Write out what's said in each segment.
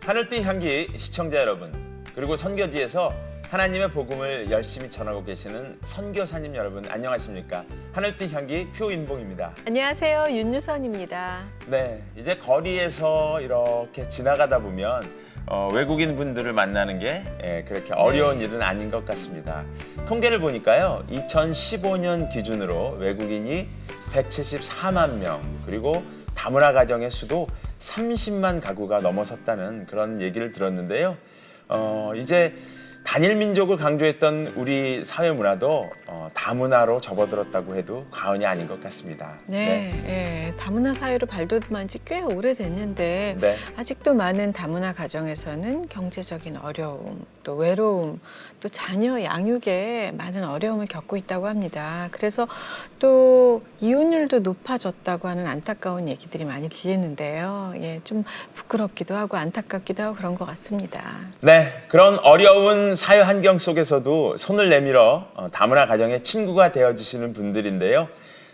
하늘빛 향기 시청자 여러분, 그리고 선교지에서 하나님의 복음을 열심히 전하고 계시는 선교사님 여러분, 안녕하십니까? 하늘빛 향기 표인봉입니다. 안녕하세요, 윤유선입니다. 네, 이제 거리에서 이렇게 지나가다 보면 외국인 분들을 만나는 게 그렇게 어려운 일은 아닌 것 같습니다. 통계를 보니까요, 2015년 기준으로 외국인이 174만 명, 그리고 다문화 가정의 수도 30만 가구가 넘어섰다는 그런 얘기를 들었는데요. 이제 단일 민족을 강조했던 우리 사회 문화도 다문화로 접어들었다고 해도 과언이 아닌 것 같습니다. 네. 다문화 사회로 발돋움한 지 꽤 오래됐는데 네. 아직도 많은 다문화 가정에서는 경제적인 어려움, 또 외로움, 또 자녀 양육에 많은 어려움을 겪고 있다고 합니다. 그래서 또 이혼율도 높아졌다고 하는 안타까운 얘기들이 많이 들리는데요. 좀 부끄럽기도 하고 안타깝기도 하고 그런 것 같습니다. 네, 그런 어려운 사회 환경 속에서도 손을 내밀어 다문화 가정의 친구가 되어주시는 분들인데요.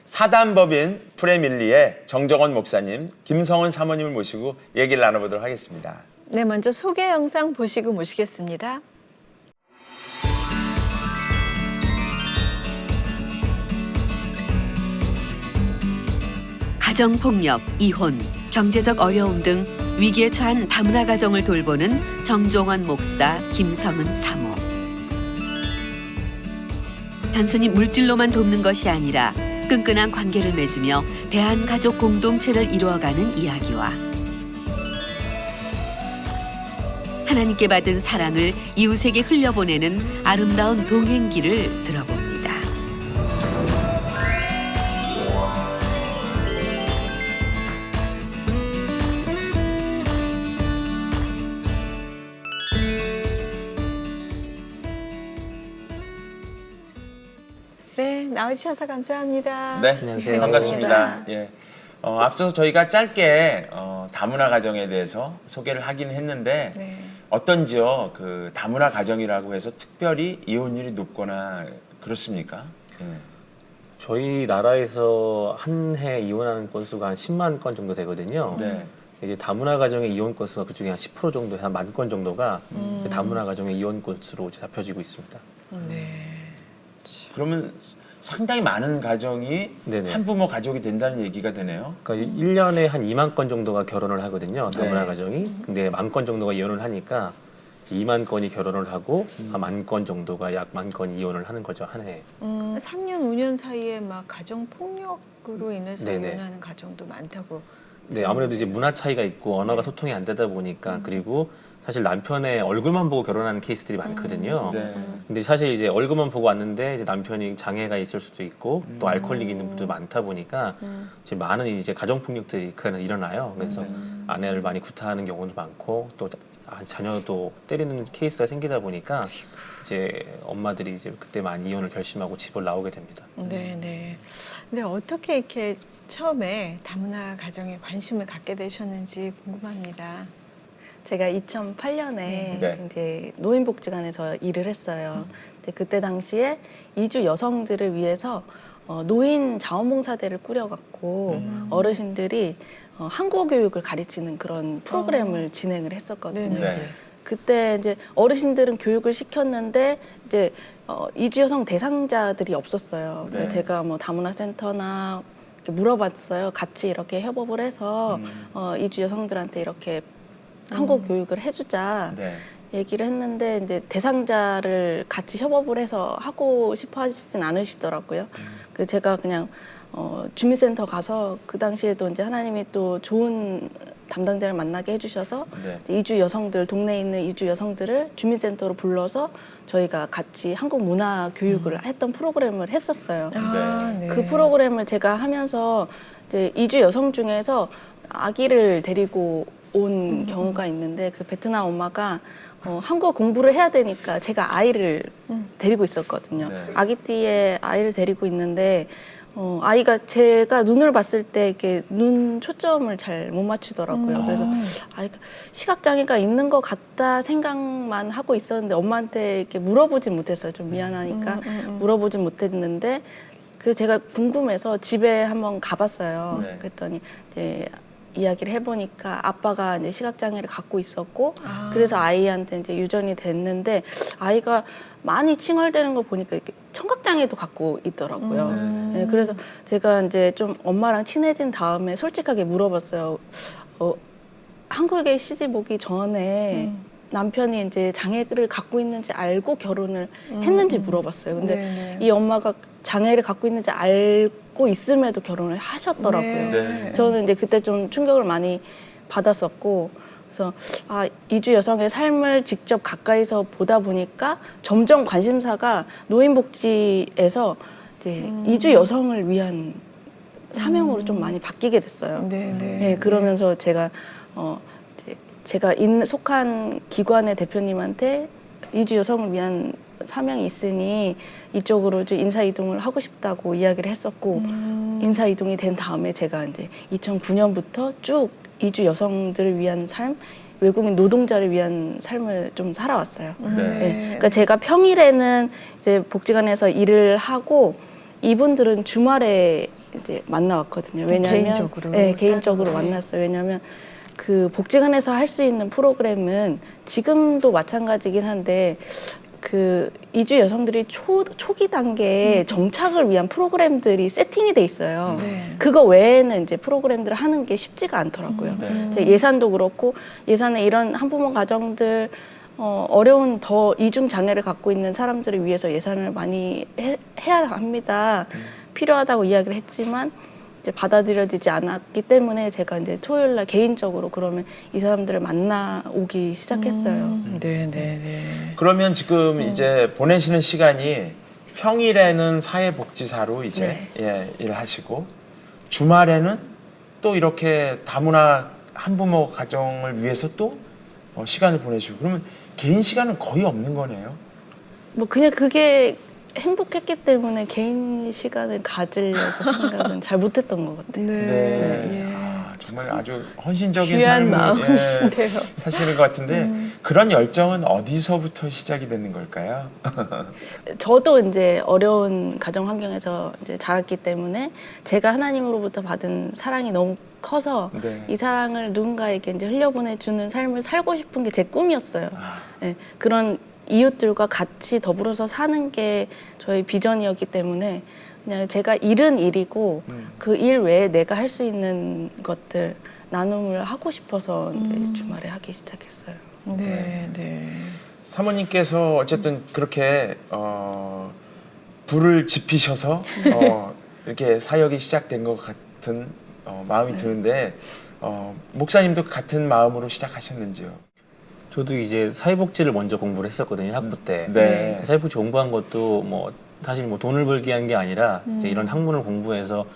사단법인 프레밀리의 정정원 목사님, 김성원 사모님을 모시고 얘기를 나눠보도록 하겠습니다. 네, 먼저 소개 영상 보시고 모시겠습니다. 가정폭력, 이혼, 경제적 어려움 등 위기에 처한 다문화 가정을 돌보는 정종원 목사, 김성은 사모. 단순히 물질로만 돕는 것이 아니라 끈끈한 관계를 맺으며 대한가족 공동체를 이루어가는 이야기와 하나님께 받은 사랑을 이웃에게 흘려보내는 아름다운 동행기를 들어봅니다. 네, 나와주셔서 감사합니다. 네, 안녕하세요. 반갑습니다. 예. 앞서서 저희가 짧게 다문화 가정에 대해서 소개를 하긴 했는데 네. 어떤지요? 그 다문화 가정이라고 해서 특별히 이혼율이 높거나 그렇습니까? 예. 저희 나라에서 한 해 이혼하는 건수가 한 10만 건 정도 되거든요. 네. 이제 다문화 가정의 이혼 건수가 그중에 한 10% 정도, 한 10,000건 정도가 이제 다문화 가정의 이혼 건수로 잡혀지고 있습니다. 네. 그러면 상당히 많은 가정이 네네. 한부모 가족이 된다는 얘기가 되네요. 그러니까 1년에 한 2만 건 정도가 결혼을 하거든요. 다문화 네. 가정이. 근데 10,000건 정도가 이혼을 하니까 이제 2만 건이 결혼을 하고 한 10,000건 정도가 약 10,000건이 이혼을 하는 거죠, 한 해에. 3년, 5년 사이에 막 가정 폭력으로 인해서 네네. 이혼하는 가정도 많다고. 네, 아무래도 이제 문화 차이가 있고 언어가 소통이 안 되다 보니까 그리고 사실 남편의 얼굴만 보고 결혼하는 케이스들이 많거든요. 네. 근데 사실 이제 얼굴만 보고 왔는데 이제 남편이 장애가 있을 수도 있고 또 알코올릭 있는 분도 많다 보니까 이제 많은 이제 가정 폭력들이 일어나요. 그래서 아내를 많이 구타하는 경우도 많고 또 자녀도 때리는 케이스가 생기다 보니까 이제 엄마들이 이제 그때 많이 이혼을 결심하고 집을 나오게 됩니다. 네. 근데 어떻게 이렇게 처음에 다문화 가정에 관심을 갖게 되셨는지 궁금합니다. 제가 2008년에 네. 이제 노인복지관에서 일을 했어요. 근데 그때 당시에 이주 여성들을 위해서 노인 자원봉사대를 꾸려갖고 어르신들이 한국어 교육을 가르치는 그런 프로그램을 진행을 했었거든요. 네. 그때 이제 어르신들은 교육을 시켰는데 이제 이주 여성 대상자들이 없었어요. 네. 그래서 제가 뭐 다문화 센터나 이렇게 물어봤어요. 같이 이렇게 협업을 해서 이주 여성들한테 이렇게 한국 교육을 해주자 네. 얘기를 했는데 이제 대상자를 같이 협업을 해서 하고 싶어 하시진 않으시더라고요. 그래서 제가 그냥 주민센터 가서 그 당시에도 이제 하나님이 또 좋은 담당자를 만나게 해주셔서 네. 이제 이주 여성들, 동네에 있는 이주 여성들을 주민센터로 불러서 저희가 같이 한국 문화 교육을 했던 프로그램을 했었어요. 네. 그 프로그램을 제가 하면서 이제 이주 여성 중에서 아기를 데리고 온 경우가 있는데 그 베트남 엄마가 한국어 공부를 해야 되니까 제가 아이를 데리고 있었거든요. 네. 아기띠에 아이를 데리고 있는데 아이가 제가 눈을 봤을 때 이렇게 눈 초점을 잘 못 맞추더라고요. 그래서 아이가 시각장애가 있는 것 같다 생각만 하고 있었는데 엄마한테 이렇게 물어보진 못했어요. 좀 미안하니까 물어보진 못했는데 그 제가 궁금해서 집에 한번 가봤어요. 네. 그랬더니 이제 이야기를 해보니까 아빠가 이제 시각장애를 갖고 있었고 그래서 아이한테 이제 유전이 됐는데 아이가 많이 칭얼대는 걸 보니까 이렇게 청각장애도 갖고 있더라고요. 네, 그래서 제가 이제 좀 엄마랑 친해진 다음에 솔직하게 물어봤어요. 한국에 시집 오기 전에 남편이 이제 장애를 갖고 있는지 알고 결혼을 했는지 물어봤어요. 근데 네네. 이 엄마가 장애를 갖고 있는지 알고 있음에도 결혼을 하셨더라고요. 네. 저는 이제 그때 좀 충격을 많이 받았었고, 그래서 이주 여성의 삶을 직접 가까이서 보다 보니까 점점 관심사가 노인복지에서 이제 이주 여성을 위한 사명으로 좀 많이 바뀌게 됐어요. 네, 네. 네, 그러면서 제가 이제 제가 속한 기관의 대표님한테 이주 여성을 위한 사명이 있으니 이쪽으로 좀 인사 이동을 하고 싶다고 이야기를 했었고 인사 이동이 된 다음에 제가 이제 2009년부터 쭉 이주 여성들을 위한 삶, 외국인 노동자를 위한 삶을 좀 살아왔어요. 네. 네. 그러니까 제가 평일에는 이제 복지관에서 일을 하고 이분들은 주말에 이제 만나왔거든요. 왜냐하면 개인적으로? 네, 개인적으로 따로, 네. 만났어요. 왜냐하면 그 복지관에서 할 수 있는 프로그램은 지금도 마찬가지긴 한데 그 이주 여성들이 초기 단계에 정착을 위한 프로그램들이 세팅이 돼 있어요. 네. 그거 외에는 이제 프로그램들을 하는 게 쉽지가 않더라고요. 네. 이제 예산도 그렇고 예산에 이런 한부모 가정들 어려운 더 이중 장애를 갖고 있는 사람들을 위해서 예산을 많이 해야 합니다. 필요하다고 이야기를 했지만 이제 받아들여지지 않았기 때문에 제가 이제 토요일 날 개인적으로 그러면 이 사람들을 만나오기 시작했어요. 네, 네, 네. 그러면 지금 이제 보내시는 시간이 평일에는 사회복지사로 이제 일을 하시고 주말에는 또 이렇게 다문화 한부모 가정을 위해서 또 시간을 보내시고 그러면 개인 시간은 거의 없는 거네요. 뭐 그냥 그게 행복했기 때문에 개인 시간을 가지려고 생각은 잘 못했던 것 같아요. 네. 예. 정말 아주 헌신적인 귀한 삶을 마음이신데요. 사시는 것 같은데 그런 열정은 어디서부터 시작이 되는 걸까요? 저도 이제 어려운 가정 환경에서 이제 자랐기 때문에 제가 하나님으로부터 받은 사랑이 너무 커서 네. 이 사랑을 누군가에게 이제 흘려보내주는 삶을 살고 싶은 게 제 꿈이었어요. 네, 그런 이웃들과 같이 더불어서 사는 게 저희 비전이었기 때문에 그냥 제가 일은 일이고 그 일 외에 내가 할 수 있는 것들 나눔을 하고 싶어서 이제 주말에 하기 시작했어요. 네, 네. 사모님께서 어쨌든 그렇게 불을 지피셔서 이렇게 사역이 시작된 것 같은 마음이 드는데 목사님도 같은 마음으로 시작하셨는지요? 저도 이제 사회복지를 먼저 공부를 했었거든요, 학부 때. 네. 사회복지 공부한 것도 뭐 사실 뭐 돈을 벌기 한 게 아니라 이제 이런 학문을 공부해서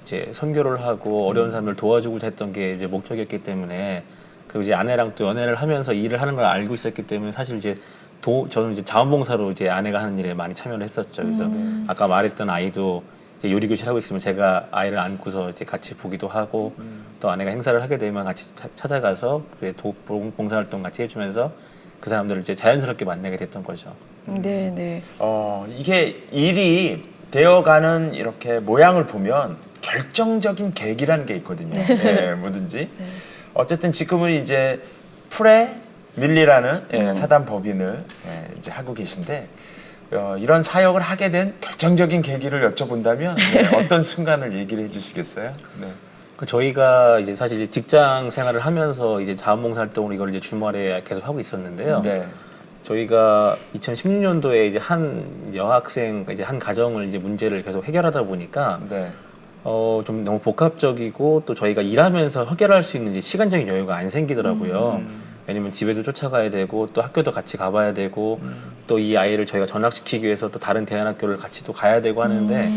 이제 선교를 하고 어려운 사람들 도와주고자 했던 게 이제 목적이었기 때문에 그리고 이제 아내랑 또 연애를 하면서 일을 하는 걸 알고 있었기 때문에 사실 이제 저는 이제 자원봉사로 이제 아내가 하는 일에 많이 참여를 했었죠. 그래서 아까 말했던 아이도 이제 요리 교실 하고 있으면 제가 아이를 안고서 이제 같이 보기도 하고 또 아내가 행사를 하게 되면 같이 찾아가서 봉사활동 같이 해주면서 그 사람들을 이제 자연스럽게 만나게 됐던 거죠. 네, 네. 이게 일이 되어가는 이렇게 모양을 보면 결정적인 계기라는 게 있거든요. 네, 뭐든지. 어쨌든 지금은 이제 프레 밀리라는 사단 법인을 이제 하고 계신데 이런 사역을 하게 된 결정적인 계기를 여쭤본다면 어떤 순간을 얘기를 해주시겠어요? 네. 저희가 이제 사실 이제 직장 생활을 하면서 이제 자원봉사 활동을 이걸 이제 주말에 계속 하고 있었는데요. 네. 저희가 2016년도에 이제 한 여학생 이제 한 가정을 이제 문제를 계속 해결하다 보니까 네. 좀 너무 복합적이고 또 저희가 일하면서 해결할 수 있는 이제 시간적인 여유가 안 생기더라고요. 왜냐면 집에도 쫓아가야 되고 또 학교도 같이 가봐야 되고 또 이 아이를 저희가 전학시키기 위해서 또 다른 대안학교를 같이 또 가야 되고 하는데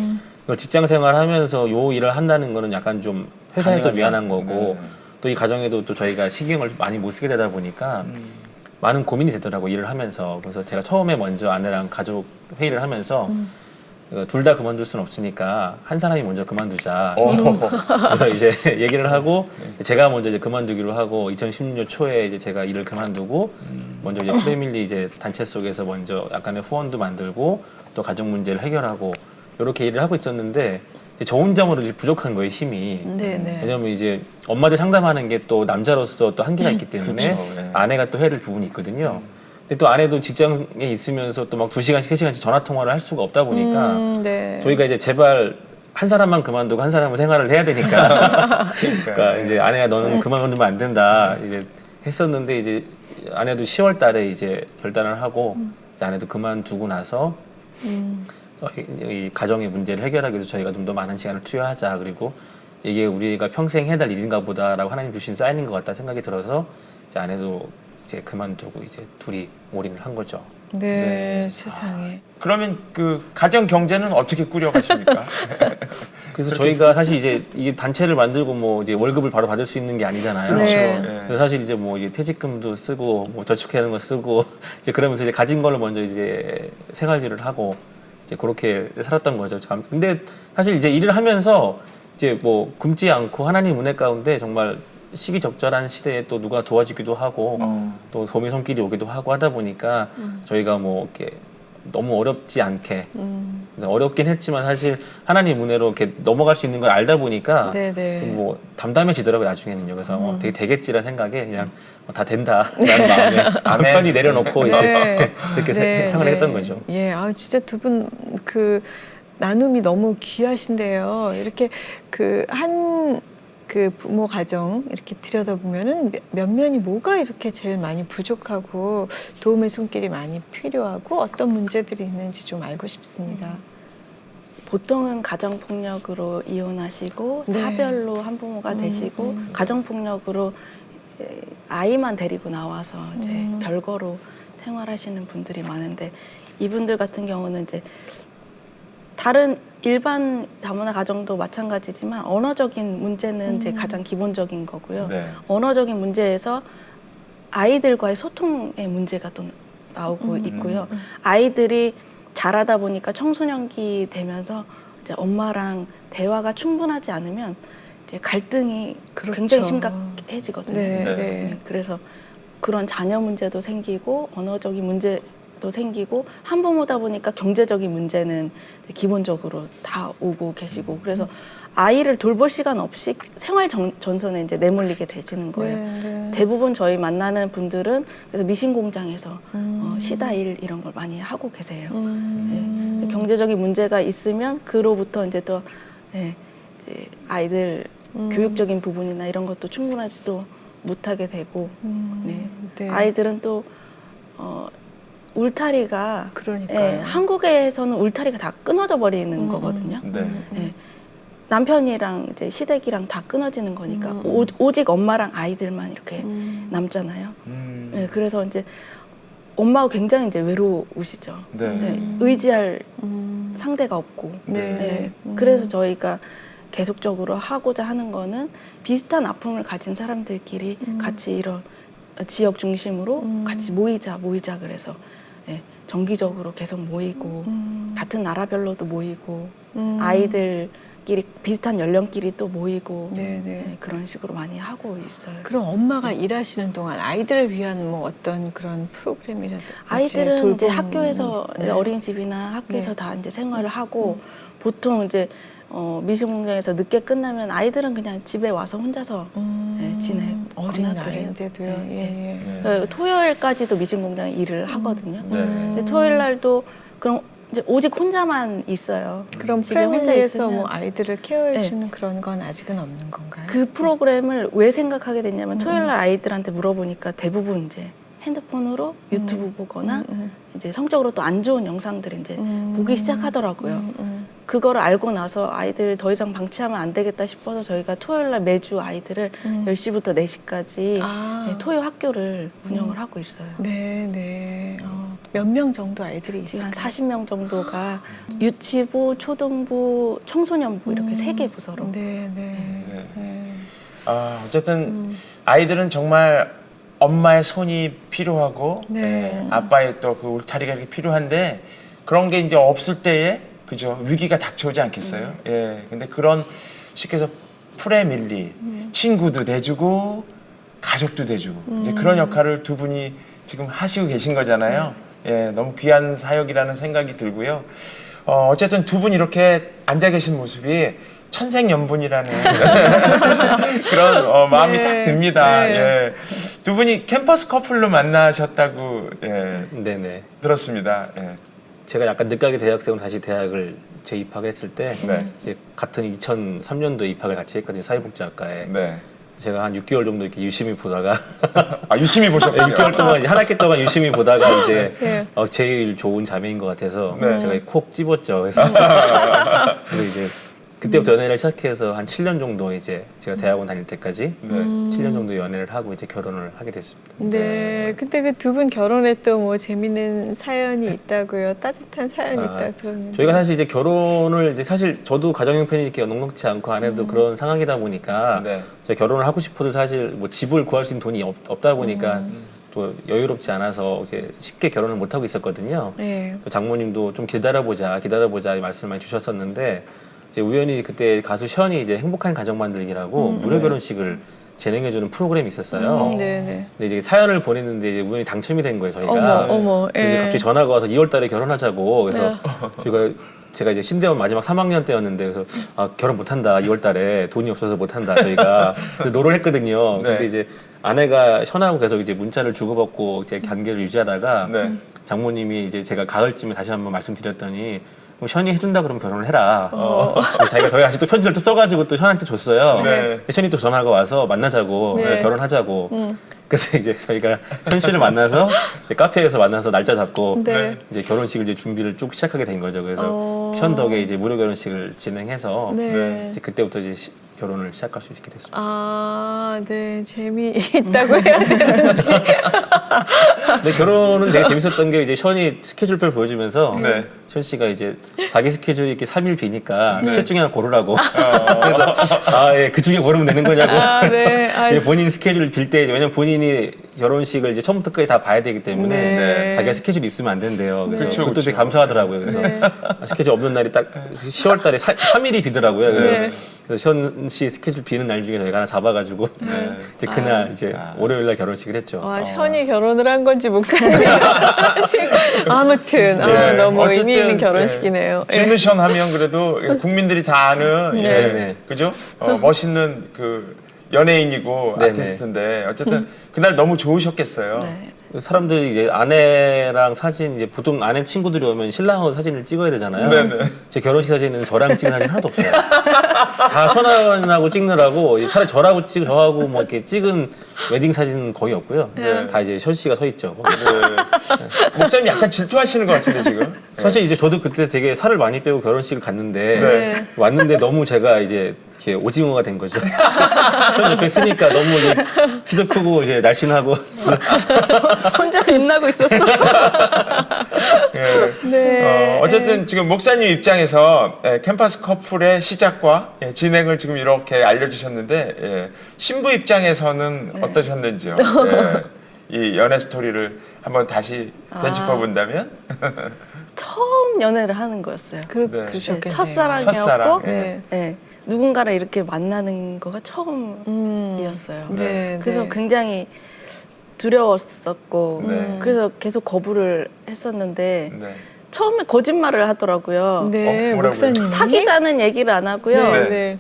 이걸 직장 생활하면서 요 일을 한다는 거는 약간 좀 회사에도 당연하죠. 미안한 거고 네. 또 이 가정에도 또 저희가 신경을 많이 못 쓰게 되다 보니까 많은 고민이 되더라고 일을 하면서. 그래서 제가 처음에 먼저 아내랑 가족 회의를 하면서 둘 다 그만둘 수는 없으니까 한 사람이 먼저 그만두자. 그래서 이제 얘기를 하고 제가 먼저 이제 그만두기로 하고 2016년 초에 이제 제가 일을 그만두고 먼저 이제 프레밀리 이제 단체 속에서 먼저 약간의 후원도 만들고 또 가족 문제를 해결하고 이렇게 일을 하고 있었는데 저 혼자만으로 이제 부족한 거예요, 힘이. 네네. 왜냐면 이제 엄마들 상담하는 게 또 남자로서 또 한계가 있기 때문에 그쵸, 네. 아내가 또 해야 될 부분이 있거든요. 근데 또 아내도 직장에 있으면서 또 막 2시간씩, 3시간씩 전화 통화를 할 수가 없다 보니까 네. 저희가 이제 제발 한 사람만 그만두고 한 사람은 생활을 해야 되니까 그러니까 이제 아내가 너는 그만두면 안 된다 이제 했었는데 이제 아내도 10월 달에 이제 결단을 하고 이제 아내도 그만두고 나서 이 가정의 문제를 해결하기 위해서 저희가 좀 더 많은 시간을 투여하자. 그리고 이게 우리가 평생 해야 될 일인가 보다라고 하나님 주신 사인인 것 같다 생각이 들어서 이제 아내도 이제 그만두고 이제 둘이 올인을 한 거죠. 네, 세상에. 그러면 그 가정 경제는 어떻게 꾸려가십니까? 그래서 저희가 사실 이제 이게 단체를 만들고 뭐 이제 월급을 바로 받을 수 있는 게 아니잖아요. 네. 그래서 사실 이제 뭐 이제 퇴직금도 쓰고 뭐 저축하는 거 쓰고 이제 그러면서 이제 가진 걸로 먼저 이제 생활비를 하고 이제 그렇게 살았던 거죠. 근데 사실 이제 일을 하면서 이제 뭐 굶지 않고 하나님 은혜 가운데 정말 시기적절한 시대에 또 누가 도와주기도 하고 또 도움의 손길이 오기도 하고 하다 보니까 저희가 뭐 이렇게 너무 어렵지 않게 어렵긴 했지만 사실 하나님 은혜로 이렇게 넘어갈 수 있는 걸 알다 보니까 네네. 좀 뭐 담담해지더라고요 나중에는요. 그래서 되게 되겠지라는 생각에 그냥 다 된다라는 마음에 남편이 내려놓고 이제 네. 이렇게 네, 생각을 네. 했던 거죠. 예, 아 진짜 두 분 그 나눔이 너무 귀하신데요. 이렇게 그 한 그 부모 가정 이렇게 들여다보면은 몇 면이 뭐가 이렇게 제일 많이 부족하고 도움의 손길이 많이 필요하고 어떤 문제들이 있는지 좀 알고 싶습니다. 보통은 가정폭력으로 이혼하시고 네. 사별로 한부모가 되시고 가정폭력으로 아이만 데리고 나와서 이제 별거로 생활하시는 분들이 많은데 이분들 같은 경우는 이제 다른 일반 다문화 가정도 마찬가지지만 언어적인 문제는 이제 가장 기본적인 거고요. 네. 언어적인 문제에서 아이들과의 소통의 문제가 또 나오고 있고요. 아이들이 자라다 보니까 청소년기 되면서 이제 엄마랑 대화가 충분하지 않으면 이제 갈등이 그렇죠. 굉장히 심각해지거든요. 네, 네. 네. 그래서 그런 자녀 문제도 생기고 언어적인 문제도 생기고 한부모다 보니까 경제적인 문제는 기본적으로 다 오고 계시고 그래서 아이를 돌볼 시간 없이 생활 전선에 이제 내몰리게 되시는 거예요. 네, 네. 대부분 저희 만나는 분들은 그래서 미신 공장에서 시다 일 이런 걸 많이 하고 계세요. 네. 경제적인 문제가 있으면 그로부터 이제 또 네, 이제 아이들 교육적인 부분이나 이런 것도 충분하지도 못하게 되고 네. 네. 아이들은 또 울타리가 그러니까요. 예, 한국에서는 울타리가 다 끊어져 버리는 거거든요. 네. 예, 남편이랑 이제 시댁이랑 다 끊어지는 거니까 오직 엄마랑 아이들만 이렇게 남잖아요. 예, 그래서 이제 엄마가 굉장히 이제 외로우시죠. 네. 예, 의지할 상대가 없고. 네. 예, 그래서 저희가 계속적으로 하고자 하는 거는 비슷한 아픔을 가진 사람들끼리 같이 이런 지역 중심으로 같이 모이자 그래서 예, 정기적으로 계속 모이고 같은 나라별로도 모이고 아이들끼리 비슷한 연령끼리 또 모이고 네, 네. 예, 그런 식으로 많이 하고 있어요. 그럼 엄마가 일하시는 동안 아이들을 위한 뭐 어떤 그런 프로그램이라든지 아이들은 이제 돌봄, 학교에서 네. 어린이집이나 학교에서 네. 다 이제 생활을 하고 보통 이제 미신공장에서 늦게 끝나면 아이들은 그냥 집에 와서 혼자서 예, 지내거나 어린 그래요. 나이인데도요. 네, 예, 네. 토요일까지도 미신공장에 일을 하거든요. 네. 근데 토요일 날도 그럼 이제 오직 혼자만 있어요. 그럼 집에 혼자 패밀리에서 있으면 뭐 아이들을 케어해주는 그런 건 아직은 없는 건가요? 그 프로그램을 왜 생각하게 됐냐면 토요일 날 아이들한테 물어보니까 대부분 이제 핸드폰으로 유튜브 보거나 이제 성적으로 또 안 좋은 영상들을 이제 보기 시작하더라고요. 그거를 알고 나서 아이들을 더 이상 방치하면 안 되겠다 싶어서 저희가 토요일 날 매주 아이들을 10시부터 4시까지 아. 토요 학교를 운영을 하고 있어요. 네, 네. 몇 명 정도 아이들이 지금 있을까요? 한 40명 정도가 유치부, 초등부, 청소년부 이렇게 3개 부서로 네, 네. 네. 네. 어쨌든 아이들은 정말 엄마의 손이 필요하고 네. 예, 아빠의 또 그 울타리가 이렇게 필요한데 그런 게 이제 없을 때에 그죠 위기가 닥쳐오지 않겠어요? 예, 근데 그런 쉽게 해서 풀에 밀리 친구도 돼주고 가족도 돼주고 이제 그런 역할을 두 분이 지금 하시고 계신 거잖아요. 예, 너무 귀한 사역이라는 생각이 들고요. 어쨌든 두 분 이렇게 앉아 계신 모습이 천생연분이라는 그런 마음이 네. 딱 듭니다. 네. 예. 두 분이 캠퍼스 커플로 만나셨다고 예, 네네. 들었습니다. 예. 제가 약간 늦가게 대학생으로 다시 대학을 재입학했을 때 네. 이제 같은 2003년도에 입학을 같이 했거든요. 사회복지학과에. 네. 제가 한 6개월 정도 이렇게 유심히 보다가 아, 유심히 보셨군요. 6개월 동안 이제 한 학기 동안 유심히 보다가 이제 네. 제일 좋은 자매인 것 같아서 네. 제가 콕 집었죠. 그래서 그리고 이제 그때부터 연애를 시작해서 한 7년 정도 이제 제가 대학원 다닐 때까지 네. 7년 정도 연애를 하고 이제 결혼을 하게 됐습니다. 네, 근데 그 두 분 결혼에 또 뭐 재미있는 사연이 있다고요? 따뜻한 사연이 아, 있다 들었는데. 저희가 사실 이제 결혼을 이제 사실 저도 가정 형편이 이렇게 넉넉치 않고 아내도 그런 상황이다 보니까 네. 제가 결혼을 하고 싶어도 사실 뭐 집을 구할 수 있는 돈이 없다 보니까 또 여유롭지 않아서 이렇게 쉽게 결혼을 못 하고 있었거든요. 네. 또 장모님도 좀 기다려보자 말씀을 많이 주셨었는데 이제 우연히 그때 가수 션이 이제 행복한 가정 만들기라고 무료 결혼식을 진행해주는 프로그램이 있었어요. 네네. 근데 이제 사연을 보냈는데 이제 우연히 당첨이 된 거예요, 저희가. 어머, 그래서 이제 예. 갑자기 전화가 와서 2월달에 결혼하자고. 그래서 제가 이제 신대원 마지막 3학년 때였는데 그래서 결혼 못한다 2월달에 돈이 없어서 못한다 저희가 그래서 노를 했거든요. 네. 근데 이제 아내가 션하고 계속 이제 문자를 주고받고 이제 관계를 유지하다가 네. 장모님이 이제 제가 가을쯤에 다시 한번 말씀드렸더니 그럼 션이 해준다 그러면 결혼을 해라. 그래서 자기가 저희 아직도 편지를 또 써가지고 또 션한테 줬어요. 네. 션이 또 전화가 와서 만나자고 네. 결혼하자고. 그래서 이제 저희가 션 씨를 만나서 이제 카페에서 만나서 날짜 잡고 네. 이제 결혼식을 이제 준비를 쭉 시작하게 된 거죠. 그래서 션 덕에 이제 무료 결혼식을 진행해서 네. 이제 그때부터 이제 결혼을 시작할 수 있게 됐습니다. 아, 네. 재미있다고 해야 되는지. 근데 결혼은 되게 재밌었던 게 이제 션이 스케줄표를 보여주면서 네. 션 씨가 이제 자기 스케줄이 이렇게 3일 비니까 네. 셋 중에 하나 고르라고. 그래서 그 중에 고르면 되는 거냐고. 아, 네. 아, 이제 본인 스케줄 빌 때 왜냐면 본인이 결혼식을 이제 처음부터 끝까지 다 봐야 되기 때문에 네. 자기가 스케줄이 있으면 안 된대요. 그래서 그쵸, 그것도 되게 그쵸. 감사하더라고요. 그래서 네. 스케줄 없는 날이 딱 10월 달에 3일이 비더라고요. 네. 그래서 션 씨 스케줄 비는 날 중에 저희가 하나 잡아가지고 이제 그날 이제 월요일 날 결혼식을 했죠. 와, 션이 결혼을 한 건지 목사님이 아무튼 네. 너무 어쨌든, 의미 있는 결혼식이네요. 예. 진우션 하면 그래도 국민들이 다 아는 네. 예, 네. 그죠? 멋있는 그 연예인이고 네, 아티스트인데 어쨌든 그날 너무 좋으셨겠어요. 네. 사람들이 이제 아내랑 사진 이제 보통 아내 친구들이 오면 신랑하고 사진을 찍어야 되잖아요. 네네. 제 결혼식 사진은 저랑 찍은 사진 하나도 없어요. 다 션하고 찍느라고 차라리 저라고 찍고 저하고 뭐 이렇게 찍은 웨딩 사진은 거의 없고요. 네. 다 이제 션 씨가 서 있죠. 거기. 목사님 약간 질투하시는 것 같은데 지금. 사실 이제 저도 그때 되게 살을 많이 빼고 결혼식을 갔는데 네. 왔는데 너무 제가 이제 이렇게 오징어가 된 거죠. 션 옆에 쓰니까 너무 이제 키도 크고 이제 날씬하고 혼자 빛나고 있었어. 예. 네. 어쨌든 지금 목사님 입장에서 캠퍼스 커플의 시작과 진행을 지금 이렇게 알려주셨는데 신부 입장에서는 어떠셨는지요? 이 연애 스토리를 한번 다시 되짚어 본다면? 처음 연애를 하는 거였어요. 네. 그러셨겠네요. 첫사랑이었고 첫사랑. 네. 네. 누군가를 이렇게 만나는 거가 처음이었어요. 네. 그래서 네. 굉장히 두려웠었고 네. 그래서 계속 거부를 했었는데 네. 처음에 거짓말을 하더라고요. 네, 뭐라고요? 목사님이 사귀자는 얘기를 안 하고요. 네, 네. 네.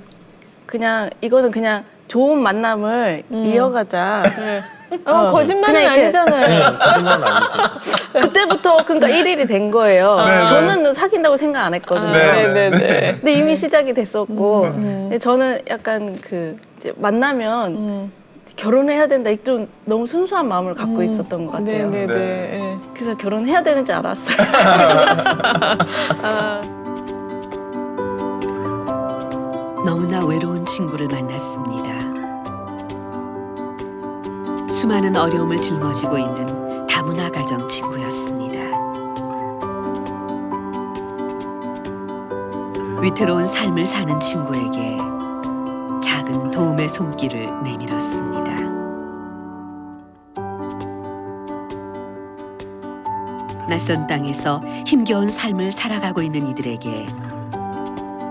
그냥 이거는 그냥 좋은 만남을 이어가자. 거짓말은 그냥 이렇게 아니잖아요. 거짓말은 아니죠. 그때부터 그러니까 1일이 된 거예요. 네, 저는 사귄다고 생각 안 했거든요. 네, 네, 네. 근데 이미 시작이 됐었고 근데 저는 약간 그 이제 만나면 결혼해야 된다. 좀 너무 순수한 마음을 갖고 있었던 것 네, 같아요. 네, 네. 네. 그래서 결혼해야 되는 줄 알았어요. 너무나 외로운 친구를 만났습니다. 수많은 어려움을 짊어지고 있는 다문화 가정 친구였습니다. 위태로운 삶을 사는 친구에게 작은 도움의 손길을 내밀었습니다. 낯선 땅에서 힘겨운 삶을 살아가고 있는 이들에게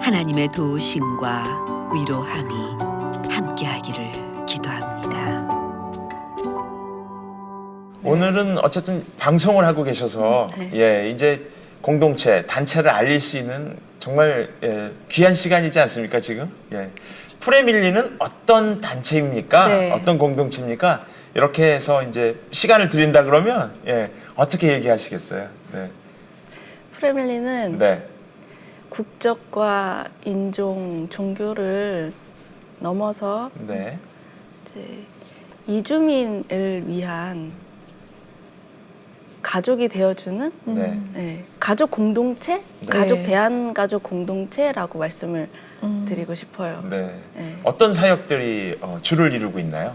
하나님의 도우심과 위로함이 함께하기를 기도합니다. 오늘은 어쨌든 방송을 하고 계셔서 네. 예 이제 공동체, 단체를 알릴 수 있는 정말 귀한 시간이지 않습니까 지금? 프레밀리는 어떤 단체입니까? 네. 어떤 공동체입니까? 이렇게 해서 이제 시간을 드린다 그러면 어떻게 얘기하시겠어요? 네. 프레밀리는 네. 국적과 인종, 종교를 넘어서 네. 이제 이주민을 위한 가족이 되어주는 네. 가족 공동체, 네. 가족 대한가족 공동체라고 말씀을 드리고 싶어요. 네. 네. 어떤 사역들이 주를 이루고 있나요?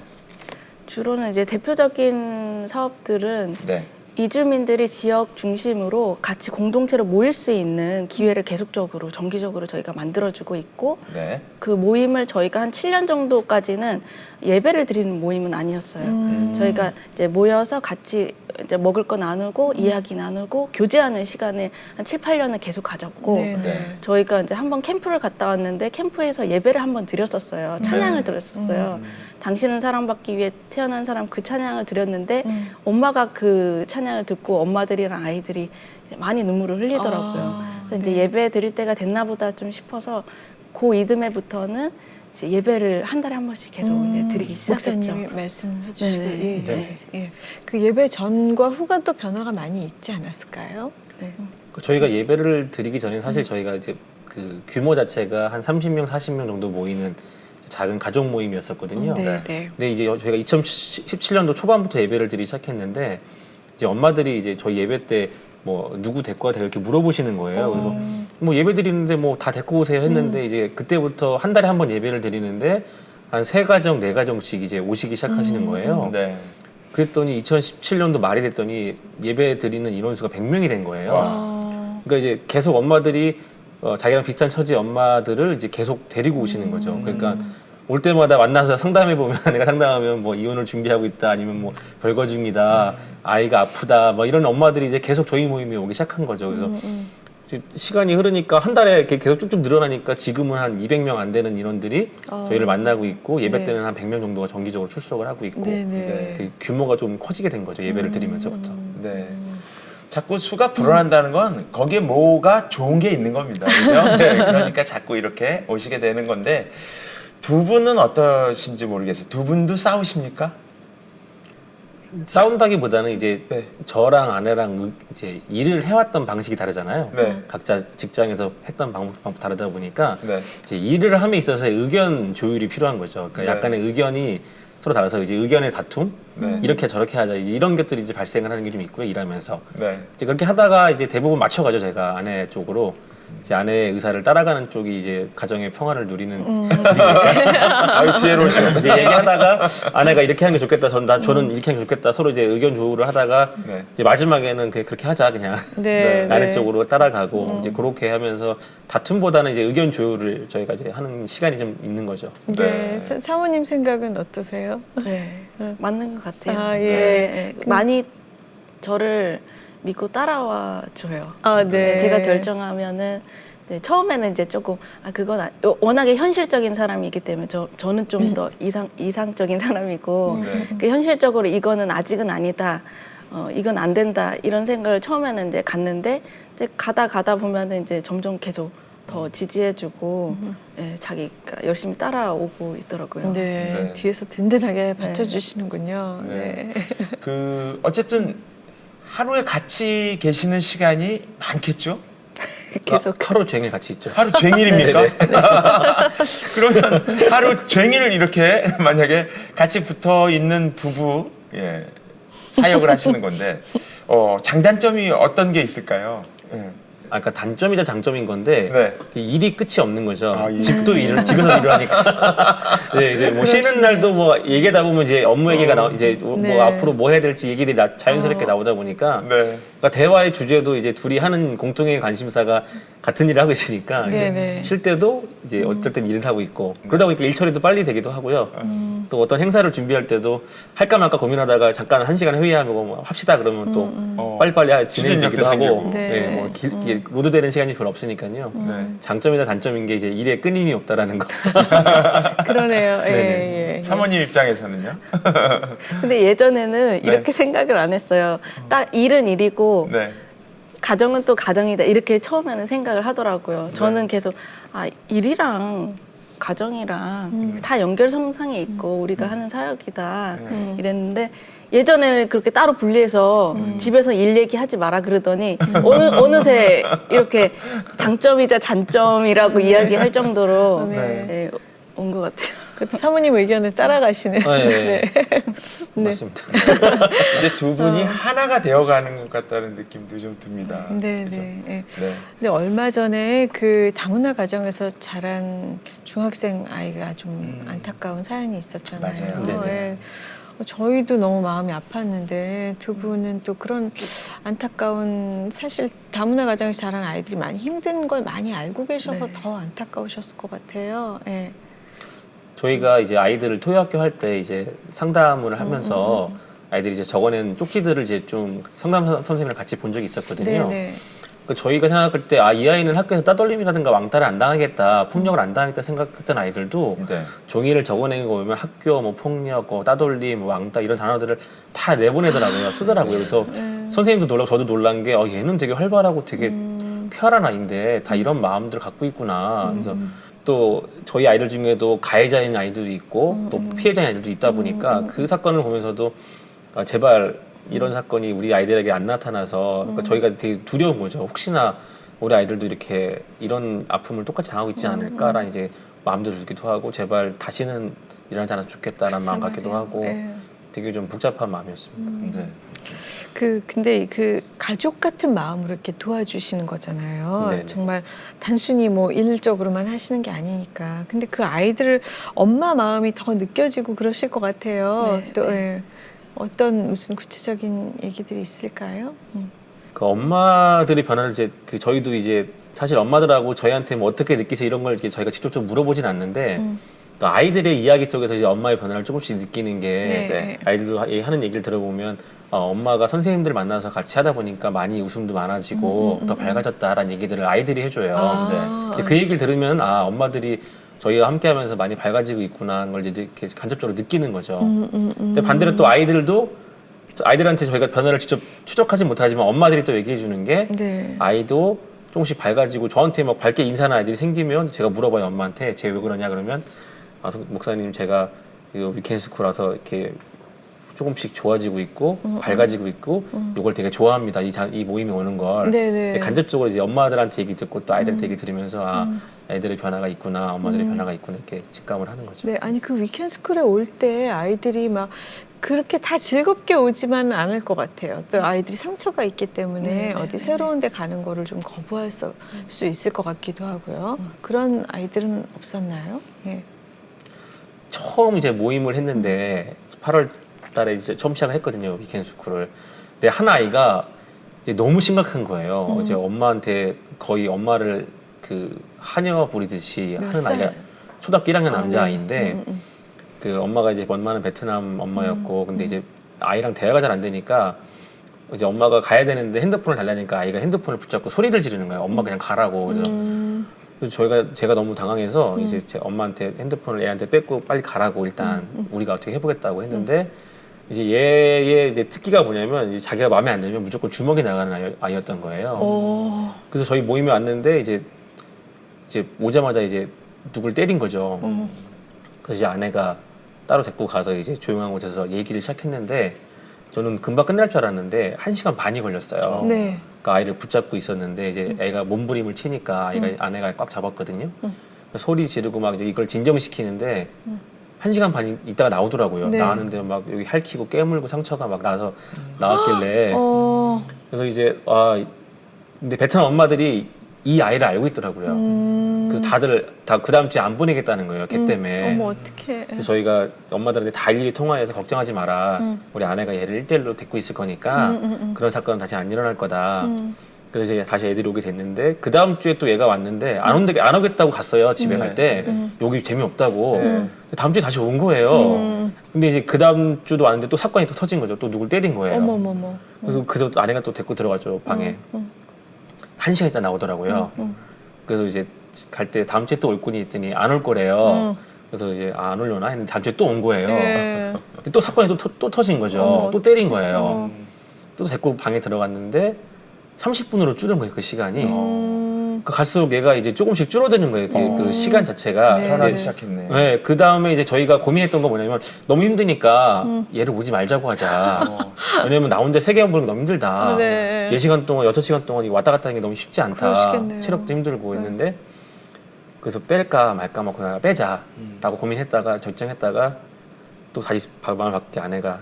주로는 이제 대표적인 사업들은 네. 이주민들이 지역 중심으로 같이 공동체로 모일 수 있는 기회를 계속적으로 정기적으로 저희가 만들어주고 있고 네. 그 모임을 저희가 한 7년 정도까지는 예배를 드리는 모임은 아니었어요. 저희가 이제 모여서 같이 이제 먹을 거 나누고 이야기 나누고 교제하는 시간을 한 7, 8년을 계속 가졌고 네, 네. 저희가 이제 한번 캠프를 갔다 왔는데 캠프에서 예배를 한번 드렸었어요. 찬양을 드렸었어요. 당신은 사랑받기 위해 태어난 사람 그 찬양을 드렸는데 엄마가 그 찬양을 듣고 엄마들이랑 아이들이 많이 눈물을 흘리더라고요. 그래서 이제 예배 드릴 때가 됐나 보다 좀 싶어서 그 이듬해부터는 이제 예배를 한 달에 한 번씩 계속 이제 드리기 시작했죠. 목사님이 말씀해 주시고 네, 예, 예. 그 예배 전과 후가 또 변화가 많이 있지 않았을까요? 네. 저희가 예배를 드리기 전에 사실 저희가 이제 그 규모 자체가 한 30명, 40명 정도 모이는 작은 가족 모임이었었거든요. 네, 네. 네. 근데 이제 저희가 2017년도 초반부터 예배를 드리기 시작했는데 이제 엄마들이 이제 저희 예배 때 뭐 누구 데리고 와야 이렇게 물어보시는 거예요. 그래서 뭐 예배 드리는데 뭐 다 데리고 오세요 했는데 이제 그때부터 한 달에 한 번 예배를 드리는데 한 3가정, 4가정씩 이제 오시기 시작하시는 거예요. 네. 그랬더니 2017년도 말이 됐더니 예배 드리는 인원수가 100명이 된 거예요. 그러니까 이제 계속 엄마들이 자기랑 비슷한 처지 엄마들을 이제 계속 데리고 오시는 거죠. 그러니까 올 때마다 만나서 상담해 보면 내가 상담하면 뭐 이혼을 준비하고 있다 아니면 뭐 별거 중이다 아이가 아프다 뭐 이런 엄마들이 이제 계속 저희 모임에 오기 시작한 거죠. 그래서 이제 시간이 흐르니까 한 달에 이렇게 계속 쭉쭉 늘어나니까 지금은 한 200명 안 되는 인원들이 저희를 만나고 있고 예배 네. 때는 한 100명 정도가 정기적으로 출석을 하고 있고 네, 네. 네. 그 규모가 좀 커지게 된 거죠. 예배를 드리면서부터. 네. 자꾸 수가 불어난다는 건 거기에 뭐가 좋은 게 있는 겁니다. 그죠? 네. 그러니까 자꾸 이렇게 오시게 되는 건데 두 분은 어떠신지 모르겠어요. 두 분도 싸우십니까? 싸운다기보다는 이제 네. 저랑 아내랑 이제 일을 해왔던 방식이 다르잖아요. 네. 각자 직장에서 했던 방법 다르다 보니까 네. 이제 일을 함에 있어서 의견 조율이 필요한 거죠. 그러니까 네. 약간의 의견이 서로 다르서 이제 의견의 다툼 네. 이렇게 저렇게 하자 이제 이런 것들이 이제 발생을 하는 게 좀 있고요. 일하면서 네. 이제 그렇게 하다가 이제 대부분 맞춰가죠. 제가 아내 쪽으로. 이제 아내의 의사를 따라가는 쪽이 이제 가정의 평화를 누리는 아유, 지혜로우시네. 이제 얘기하다가 아내가 이렇게 하는 게 좋겠다, 저는 이렇게 하는 게 좋겠다, 서로 이제 의견 조율을 하다가 네. 이제 마지막에는 그렇게 하자 그냥 네, 아내 네. 쪽으로 따라가고 이제 그렇게 하면서 다툼보다는 이제 의견 조율을 저희가 이제 하는 시간이 좀 있는 거죠. 네. 네. 사모님 생각은 어떠세요? 네, 맞는 것 같아요. 아, 예. 네, 많이 저를 믿고 따라와 줘요. 아, 네. 제가 결정하면은 처음에는 이제 조금 그건 워낙에 현실적인 사람이기 때문에 저는 좀 더 이상적인 사람이고 네. 그 현실적으로 이거는 아직은 아니다. 이건 안 된다. 이런 생각을 처음에는 이제 갔는데 이제 가다 보면은 이제 점점 계속 더 지지해주고 자기가 열심히 따라오고 있더라고요. 네. 네. 뒤에서 든든하게 받쳐주시는군요. 네. 네. 어쨌든 하루에 같이 계시는 시간이 많겠죠? 계속 하루 종일 같이 있죠. 하루 종일입니까? 그러면 하루 종일 이렇게 만약에 같이 붙어 있는 부부 사역을 하시는 건데 장단점이 어떤 게 있을까요? 예. 그러니까 단점이자 장점인 건데 네. 일이 끝이 없는 거죠. 아, 예. 집도 집에서 일을 하니까. 네, 이제 뭐 쉬는 날도 뭐 얘기하다 보면 이제 업무 얘기가 이제 뭐 네. 앞으로 뭐 해야 될지 얘기들이 자연스럽게 나오다 보니까 네. 그러니까 대화의 주제도 이제 둘이 하는 공통의 관심사가 같은 일을 하고 있으니까 이제 네네. 쉴 때도 이제 어떨 땐 일을 하고 있고 그러다 보니까 일 처리도 빨리 되기도 하고요. 또 어떤 행사를 준비할 때도 할까 말까 고민하다가 잠깐 1시간 회의하고 뭐 합시다 그러면 또 빨리빨리 진행되기도 추진력도 하고 생기고. 네. 네, 뭐 로드되는 시간이 별로 없으니까요. 네. 장점이나 단점인 게 이제 일에 끊임이 없다라는 거. 그러네요. 예, 네네. 예. 사모님 입장에서는요? 근데 예전에는 이렇게 생각을 안 했어요. 딱 일은 일이고 네. 가정은 또 가정이다 이렇게 처음에는 생각을 하더라고요. 저는 계속 일이랑 가정이랑 다 연결성상에 있고 우리가 하는 사역이다 이랬는데 예전에는 그렇게 따로 분리해서 집에서 일 얘기하지 마라 그러더니 어느새 이렇게 장점이자 단점이라고 이야기할 정도로 네. 온 것 같아요. 그 사모님 의견을 따라가시는. 네. 네. 맞습니다. 이제 두 분이 하나가 되어가는 것 같다는 느낌도 좀 듭니다. 네, 그죠? 네. 네. 네. 근데 얼마 전에 그 다문화 가정에서 자란 중학생 아이가 좀 안타까운 사연이 있었잖아요. 맞아요. 네네. 예. 저희도 너무 마음이 아팠는데 두 분은 또 그런 안타까운 사실 다문화 가정에서 자란 아이들이 많이 힘든 걸 많이 알고 계셔서 네. 더 안타까우셨을 것 같아요. 예. 저희가 이제 아이들을 토요학교 할 때 이제 상담을 하면서 아이들이 이제 적어낸 쪽지들을 이제 좀 상담 선생님을 같이 본 적이 있었거든요. 네, 네. 그 저희가 생각할 때 이 아이는 학교에서 따돌림이라든가 왕따를 안 당하겠다, 폭력을 안 당하겠다 생각했던 아이들도 네. 종이를 적어낸 거 보면 학교, 뭐 폭력, 따돌림, 왕따 이런 단어들을 다 내보내더라고요. 쓰더라고요. 그래서 선생님도 놀라고 저도 놀란 게 얘는 되게 활발하고 되게 쾌활한 아이인데 다 이런 마음들을 갖고 있구나. 그래서 또 저희 아이들 중에도 가해자인 아이들도 있고 또 피해자인 아이들도 있다 보니까 그 사건을 보면서도 제발 이런 사건이 우리 아이들에게 안 나타나서 그러니까 저희가 되게 두려운 거죠. 혹시나 우리 아이들도 이렇게 이런 아픔을 똑같이 당하고 있지 않을까라는 이제 마음도 들기도 하고 제발 다시는 일어나지 않았으면 좋겠다라는 마음 같기도 하고 예. 되게 좀 복잡한 마음이었습니다. 네. 근데 그 가족 같은 마음으로 이렇게 도와주시는 거잖아요. 네네. 정말 단순히 뭐 일적으로만 하시는 게 아니니까. 근데 그 아이들을 엄마 마음이 더 느껴지고 그러실 것 같아요. 네, 또 네. 예. 어떤 무슨 구체적인 얘기들이 있을까요? 그 엄마들의 변화를 이제 그 저희도 이제 사실 엄마들하고 저희한테 뭐 어떻게 느끼세요 이런 걸 이렇게 저희가 직접적으로 물어보진 않는데 그 아이들의 이야기 속에서 이제 엄마의 변화를 조금씩 느끼는 게 네. 아이들도 하는 얘기를 들어보면 엄마가 선생님들 만나서 같이 하다 보니까 많이 웃음도 많아지고 더 밝아졌다라는 얘기들을 아이들이 해줘요. 이제 그 얘기를 들으면 엄마들이 저희가 함께하면서 많이 밝아지고 있구나라는 걸 이제 이렇게 간접적으로 느끼는 거죠. 근데 반대로 또 아이들한테 저희가 변화를 직접 추적하지 못하지만 엄마들이 또 얘기해 주는 게 네. 아이도 조금씩 밝아지고 저한테 막 밝게 인사하는 아이들이 생기면 제가 물어봐요 엄마한테 쟤 왜 그러냐 그러면 목사님 제가 위켄스쿨 와서 이렇게 조금씩 좋아지고 있고 밝아지고 있고 이걸 되게 좋아합니다. 이 모임이 오는 걸 네네. 간접적으로 이제 엄마들한테 얘기 듣고 또 아이들한테 얘기 들으면서 애들의 변화가 있구나 엄마들의 변화가 있구나 이렇게 직감을 하는 거죠. 네, 아니 그 위켄 스쿨에 올 때 아이들이 막 그렇게 다 즐겁게 오지만은 않을 것 같아요. 또 아이들이 상처가 있기 때문에 네, 네, 어디 네. 새로운 데 가는 거를 좀 거부할 수 있을 것 같기도 하고요. 그런 아이들은 없었나요? 예. 처음 이제 모임을 했는데 8월 달에 이제 처음 시작을 했거든요 위켄스쿨을. 근데 한 아이가 이제 너무 심각한 거예요. 이제 엄마한테 거의 엄마를 그 하녀 부리듯이 몇 하는 살? 아이가 초등학교 1학년 네. 남자아이인데 그 엄마가 이제 원만한 베트남 엄마였고 근데 이제 아이랑 대화가 잘 안 되니까 이제 엄마가 가야 되는데 핸드폰을 달라니까 아이가 핸드폰을 붙잡고 소리를 지르는 거예요. 엄마 그냥 가라고. 그래서 제가 너무 당황해서 이제 제 엄마한테 핸드폰을 애한테 뺏고 빨리 가라고 일단 우리가 어떻게 해보겠다고 했는데 이제 얘의 이제 특기가 뭐냐면 이제 자기가 마음에 안 들면 무조건 주먹이 나가는 아이였던 거예요. 그래서 저희 모임에 왔는데 이제 오자마자 이제 누굴 때린 거죠. 그래서 이제 아내가 따로 데리고 가서 이제 조용한 곳에서 얘기를 시작했는데 저는 금방 끝날 줄 알았는데 1시간 반이 걸렸어요. 네. 그러니까 아이를 붙잡고 있었는데 이제 애가 몸부림을 치니까 아내가 꽉 잡았거든요. 소리 지르고 막 이제 이걸 진정시키는데 1시간 반 있다가 나오더라고요. 네. 나왔는데 막 여기 핥히고 깨물고 상처가 막 나서 나왔길래 그래서 이제 근데 베트남 엄마들이 이 아이를 알고 있더라고요. 그래서 다들 다 그 다음 주에 안 보내겠다는 거예요. 걔 때문에. 어머 어떡해. 그래서 저희가 엄마들한테 다 일일이 통화해서 걱정하지 마라. 우리 아내가 얘를 1대1로 데리고 있을 거니까 그런 사건은 다시 안 일어날 거다. 그래서 이제 다시 애들이 오게 됐는데 그 다음 주에 또 얘가 왔는데 안 오겠다고 갔어요. 집에 갈 때. 여기 재미없다고. 근데 다음 주에 다시 온 거예요. 근데 이제 그 다음 주도 왔는데 또 사건이 또 터진 거죠. 또 누굴 때린 거예요. 어머머머. 그래서 그래서 또 아내가 또 데리고 들어갔죠. 방에. 1시간 있다 나오더라고요. 그래서 이제 갈 때 다음 주에 또 올 거니 했더니 안 올 거래요. 그래서 이제 안 오려나 했는데 다음 주에 또 온 거예요. 예. 근데 또 사건이 또 터진 거죠. 어머, 또 때린 거예요. 또 데리고 방에 들어갔는데 30분으로 줄은 거예요, 그 시간이. 그 갈수록 얘가 이제 조금씩 줄어드는 거예요. 그 시간 자체가. 네. 편하기 네. 시작했네. 네, 그 다음에 이제 저희가 고민했던 건 뭐냐면 너무 힘드니까 얘를 오지 말자고 하자. 왜냐면 나 혼자 3개만 보는 게 너무 힘들다. 네. 4시간 동안, 6시간 동안 왔다 갔다 하는 게 너무 쉽지 않다. 그러시겠네요. 체력도 힘들고 했는데 그래서 뺄까 말까 막 그냥 빼자라고 고민했다가 결정했다가 또 다시 마음을 바뀌게 아내가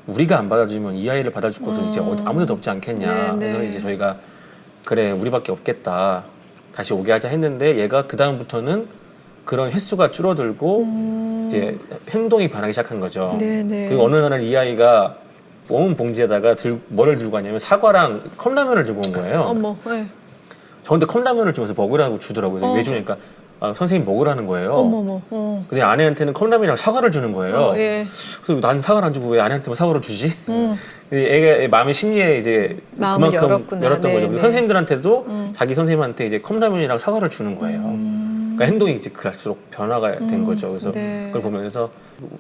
우리가 안 받아주면 이 아이를 받아줄 곳은 이제 아무데도 없지 않겠냐. 네, 그래서 네. 이제 저희가 그래 우리밖에 없겠다. 다시 오게 하자 했는데 얘가 그 다음부터는 그런 횟수가 줄어들고 이제 행동이 변하기 시작한 거죠. 네, 네. 그리고 어느 날은 이 아이가 온 봉지에다가 뭐를 들고 왔냐면 사과랑 컵라면을 들고 온 거예요. 어머, 네. 저한테 컵라면을 주면서 먹으라고 주더라고요. 왜 주니까 선생님 먹으라는 거예요. 어머머. 근데 아내한테는 컵라면이랑 사과를 주는 거예요. 예. 그래서 난 사과를 안 주고 왜 아내한테만 사과를 주지? 근데 애가 마음의 심리에 이제 마음을 그만큼 열었구나. 열었던 네, 거죠. 그리고 네. 선생님들한테도 자기 선생님한테 이제 컵라면이랑 사과를 주는 거예요. 그러니까 행동이 이제 갈수록 변화가 된 거죠. 그래서 네. 그걸 보면서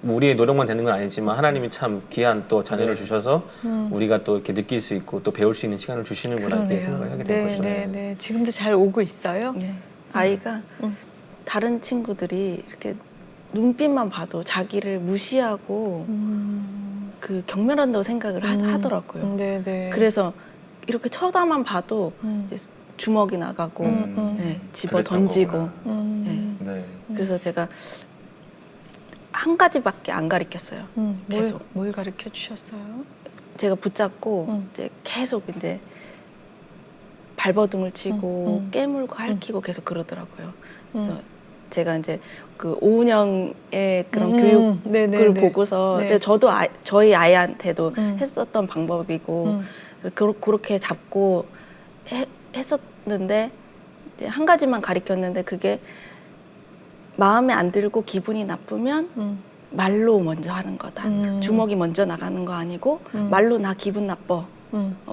우리의 노력만 되는 건 아니지만 하나님이 참 귀한 또 자녀를 주셔서 우리가 또 이렇게 느낄 수 있고 또 배울 수 있는 시간을 주시는구나 이렇게 생각을 하게 된 네, 거죠. 네, 네. 지금도 잘 오고 있어요? 네. 아이가 다른 친구들이 이렇게 눈빛만 봐도 자기를 무시하고 그 경멸한다고 생각을 하더라고요. 네, 네. 그래서 이렇게 쳐다만 봐도 이제 주먹이 나가고 네, 집어 그랬던 던지고 거구나. 네. 네. 그래서 제가 한 가지밖에 안 가르쳤어요. 계속. 뭘 가르쳐 주셨어요? 제가 붙잡고 이제 계속 이제 발버둥을 치고 깨물고 핥히고 계속 그러더라고요. 그래서 제가 이제 그 오은영의 그런 교육을 네, 네, 네. 보고서 네. 이제 저도 저희 아이한테도 했었던 방법이고 그렇게 잡고 했었는데 이제 한 가지만 가르쳤는데 그게 마음에 안 들고 기분이 나쁘면 말로 먼저 하는 거다. 주먹이 먼저 나가는 거 아니고 말로 나 기분 나빠.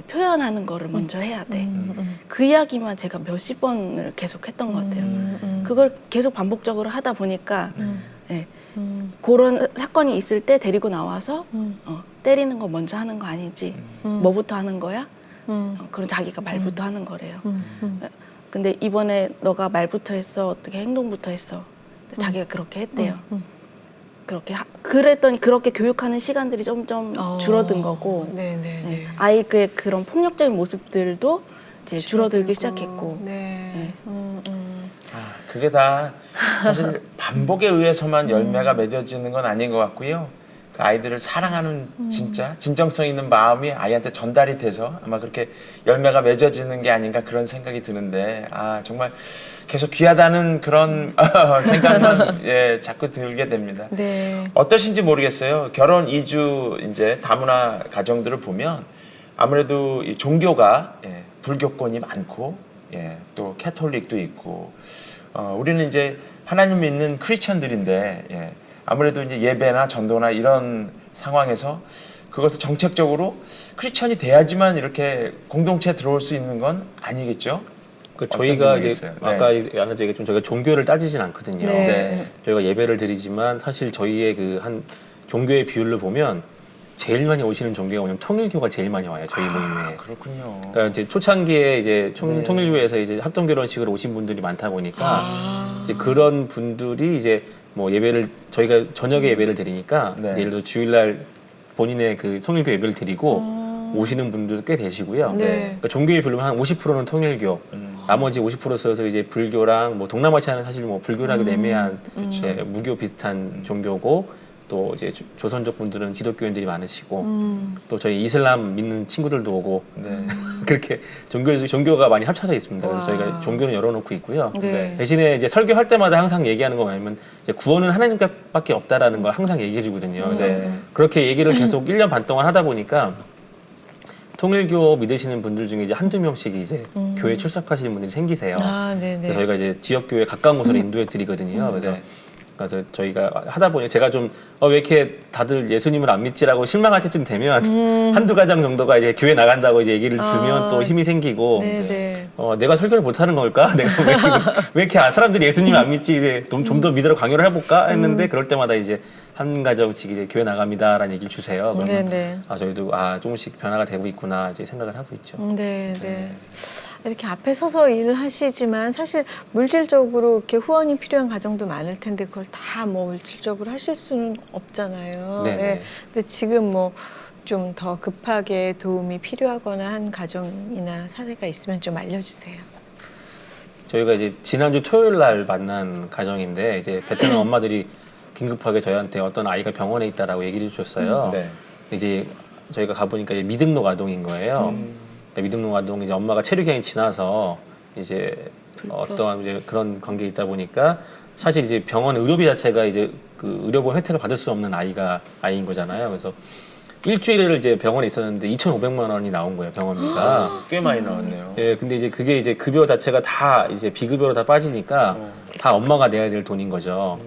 표현하는 거를 먼저 해야 돼. 그 이야기만 제가 몇십 번을 계속 했던 것 같아요. 그걸 계속 반복적으로 하다 보니까 네, 그런 사건이 있을 때 데리고 나와서 때리는 거 먼저 하는 거 아니지. 뭐부터 하는 거야? 그럼 자기가 말부터 하는 거래요. 근데 이번에 너가 말부터 했어? 어떻게 행동부터 했어? 자기가 그렇게 했대요. 그랬더니 그렇게 교육하는 시간들이 점점 줄어든 거고 네, 네, 네. 네. 아이의 그런 폭력적인 모습들도 이제 줄어들기 시작했고 네. 네. 아, 그게 다 사실 반복에 의해서만 열매가 맺어지는 건 아닌 것 같고요. 그 아이들을 사랑하는 진짜 진정성 있는 마음이 아이한테 전달이 돼서 아마 그렇게 열매가 맺어지는 게 아닌가 그런 생각이 드는데 아 정말 계속 귀하다는 그런 생각만 예, 자꾸 들게 됩니다. 네. 어떠신지 모르겠어요. 결혼 이주 이제 다문화 가정들을 보면 아무래도 이 종교가 예, 불교권이 많고 예, 또 캐톨릭도 있고 우리는 이제 하나님 믿는 크리스천들인데 예, 아무래도 이제 예배나 전도나 이런 상황에서 그것을 정책적으로 크리스천이 돼야지만 이렇게 공동체에 들어올 수 있는 건 아니겠죠? 그 어떤 저희가 게 이제 모르겠어요. 아까 안에서 얘기했지만 저희가 종교를 따지진 않거든요. 네. 네. 저희가 예배를 드리지만 사실 저희의 그 한 종교의 비율을 보면 제일 많이 오시는 종교가 뭐냐면 통일교가 제일 많이 와요. 저희 모임에. 그렇군요. 그러니까 이제 초창기에 이제 네. 통일교에서 이제 합동 결혼식으로 오신 분들이 많다 보니까 이제 그런 분들이 이제 뭐 예배를 저희가 저녁에 예배를 드리니까 네. 이제 예를 들어 주일날 본인의 그 통일교 예배를 드리고 오시는 분들도 꽤 되시고요. 네. 그러니까 종교의 비율로 한 50%는 통일교, 나머지 50% 써서 이제 불교랑 뭐 동남아시아는 사실 뭐 불교라고 애매한 이제 무교 비슷한 종교고 또 이제 조선족 분들은 기독교인들이 많으시고 또 저희 이슬람 믿는 친구들도 오고 네. 그렇게 종교가 많이 합쳐져 있습니다. 그래서 와. 저희가 종교는 열어놓고 있고요. 네. 대신에 이제 설교할 때마다 항상 얘기하는 거 뭐냐면 이제 구원은 하나님밖에 없다라는 걸 항상 얘기해 주거든요. 그래서 네. 그렇게 얘기를 계속 1년 반 동안 하다 보니까 통일교 믿으시는 분들 중에 이제 한두 명씩 이제 교회 출석하시는 분들이 생기세요. 아, 네, 네. 그래서 저희가 이제 지역교회 가까운 곳으로 인도해 드리거든요. 그래서 네. 그래서 저희가 하다 보니 제가 좀 왜 이렇게 다들 예수님을 안 믿지라고 실망할 때쯤 되면 한두 가정 정도가 이제 교회 나간다고 이제 얘기를 주면 아. 또 힘이 생기고 네, 네. 내가 설교를 못하는 걸까? 내가 왜 이렇게 사람들이 예수님을 안 믿지? 이제 좀 더 믿으러 강요를 해볼까? 했는데 그럴 때마다 이제 한 가정씩 이제 교회 나갑니다라는 얘기를 주세요. 그러면 네네. 저희도 조금씩 변화가 되고 있구나 이제 생각을 하고 있죠. 네, 네. 이렇게 앞에 서서 일을 하시지만 사실 물질적으로 이렇게 후원이 필요한 가정도 많을 텐데 그걸 다 뭐 물질적으로 하실 수는 없잖아요. 네네. 네. 근데 지금 뭐 좀 더 급하게 도움이 필요하거나 한 가정이나 사례가 있으면 좀 알려주세요. 저희가 이제 지난주 토요일 날 만난 가정인데 이제 베트남 엄마들이 긴급하게 저희한테 어떤 아이가 병원에 있다라고 얘기를 해주셨어요. 네. 이제 저희가 가보니까 이제 미등록 아동인 거예요. 미등록 아동 이제 엄마가 체류기간이 지나서 이제 어떠한 이제 그런 관계에 있다 보니까 사실 이제 병원 의료비 자체가 이제 그 의료보험 혜택을 받을 수 없는 아이인 거잖아요. 그래서 일주일을 이제 병원에 있었는데 2,500만 원이 나온 거예요, 병원비가. 꽤 많이 나왔네요. 예, 근데 이제 그게 이제 급여 자체가 다 이제 비급여로 다 빠지니까 다 엄마가 내야 될 돈인 거죠.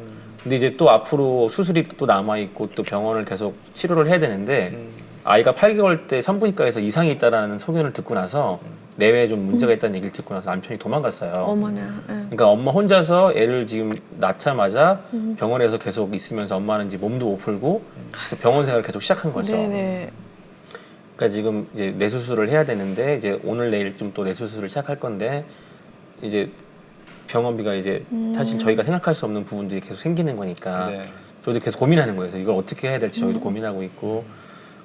근데 이제 또 앞으로 수술이 또 남아 있고 또 병원을 계속 치료를 해야 되는데 아이가 8개월 때 산부인과에서 이상이 있다라는 소견을 듣고 나서 내외에 좀 문제가 있다는 얘기를 듣고 나서 남편이 도망갔어요. 어머나. 예. 그러니까 엄마 혼자서 애를 지금 낳자마자 병원에서 계속 있으면서 엄마는 이제 몸도 못 풀고 그래서 병원 생활을 계속 시작한 거죠. 네네. 그러니까 지금 이제 뇌수술을 해야 되는데 이제 오늘 내일 좀 또 뇌수술을 시작할 건데 이제 병원비가 이제 사실 저희가 생각할 수 없는 부분들이 계속 생기는 거니까 네. 저희도 계속 고민하는 거예요. 그래서 이걸 어떻게 해야 될지 저희도 고민하고 있고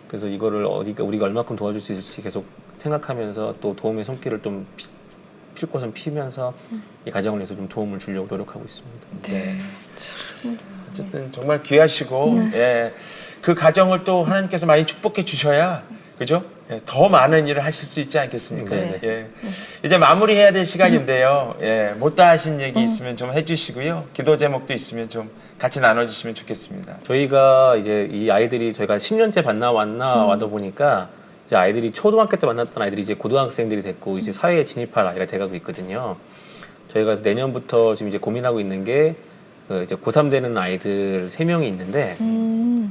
그래서 이거를 우리가 얼마큼 도와줄 수 있을지 계속 생각하면서 또 도움의 손길을 좀 필 곳은 피면서 이 가정을 위해서 좀 도움을 주려고 노력하고 있습니다. 네. 어쨌든 정말 귀하시고 예, 그 가정을 또 하나님께서 많이 축복해 주셔야 그죠? 예, 더 많은 일을 하실 수 있지 않겠습니까? 네. 예. 이제 마무리해야 될 시간인데요. 예, 못다 하신 얘기 있으면 좀 해주시고요. 기도 제목도 있으면 좀 같이 나눠주시면 좋겠습니다. 저희가 이제 이 아이들이 저희가 10년째 와다 보니까 이제 아이들이 초등학교 때 만났던 아이들이 이제 고등학생들이 됐고 이제 사회에 진입할 아이가 돼가고 있거든요. 저희가 내년부터 지금 이제 고민하고 있는 게 그 이제 고3 되는 아이들 3명이 있는데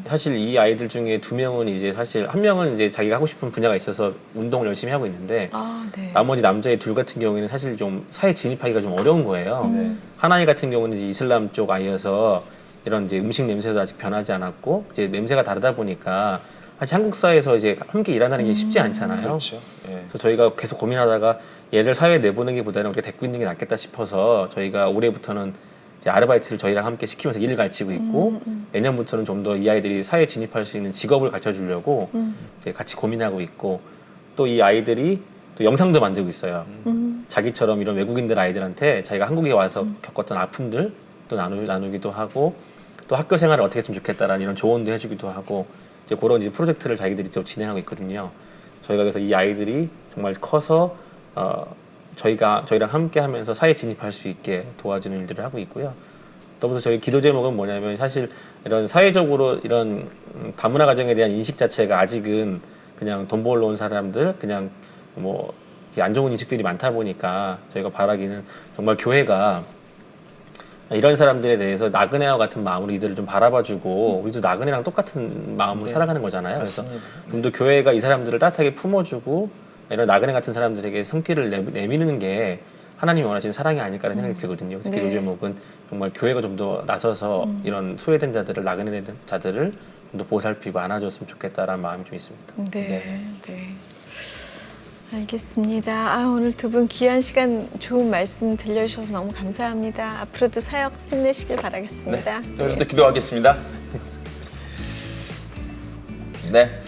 사실 이 아이들 중에 2명은 이제 사실 1명은 이제 자기가 하고 싶은 분야가 있어서 운동을 열심히 하고 있는데 네. 나머지 남자애 둘 같은 경우에는 사실 좀 사회 진입하기가 좀 어려운 거예요. 네. 한 아이 같은 경우는 이제 이슬람 쪽 아이여서 이런 이제 음식 냄새도 아직 변하지 않았고 이제 냄새가 다르다 보니까 사실 한국 사회에서 이제 함께 일하는 게 쉽지 않잖아요. 그렇죠. 예. 그래서 저희가 계속 고민하다가 얘를 사회에 내보내는 게 보다는 우리가 데리고 있는 게 낫겠다 싶어서 저희가 올해부터는 이제 아르바이트를 저희랑 함께 시키면서 일을 가르치고 있고 내년부터는 좀 더 이 아이들이 사회에 진입할 수 있는 직업을 가르쳐 주려고 이제 같이 고민하고 있고 또 이 아이들이 또 영상도 만들고 있어요. 자기처럼 이런 외국인들 아이들한테 자기가 한국에 와서 겪었던 아픔들 또 나누기도 하고 또 학교 생활을 어떻게 했으면 좋겠다라는 이런 조언도 해주기도 하고 이제 그런 이제 프로젝트를 자기들이 또 진행하고 있거든요. 저희가 그래서 이 아이들이 정말 커서 저희랑 함께 하면서 사회 진입할 수 있게 도와주는 일들을 하고 있고요. 더불어서 저희 기도 제목은 뭐냐면 사실 이런 사회적으로 이런 다문화 가정에 대한 인식 자체가 아직은 그냥 돈 벌러 온 사람들 그냥 뭐 안 좋은 인식들이 많다 보니까 저희가 바라기는 정말 교회가 이런 사람들에 대해서 나그네와 같은 마음으로 이들을 좀 바라봐주고 우리도 나그네랑 똑같은 마음으로 살아가는 거잖아요. 그래서 좀 더 교회가 이 사람들을 따뜻하게 품어주고 이런 나그네 같은 사람들에게 손길을 내미는 게 하나님이 원하시는 사랑이 아닐까라는 생각이 들거든요. 그래서 기도 제목은 정말 교회가 좀 더 나서서 이런 소외된 자들을 나그네된 자들을 좀 더 보살피고 안아줬으면 좋겠다라는 마음이 좀 있습니다. 네. 알겠습니다. 오늘 두 분 귀한 시간 좋은 말씀 들려주셔서 너무 감사합니다. 앞으로도 사역 힘내시길 바라겠습니다. 저희도 기도하겠습니다. 네.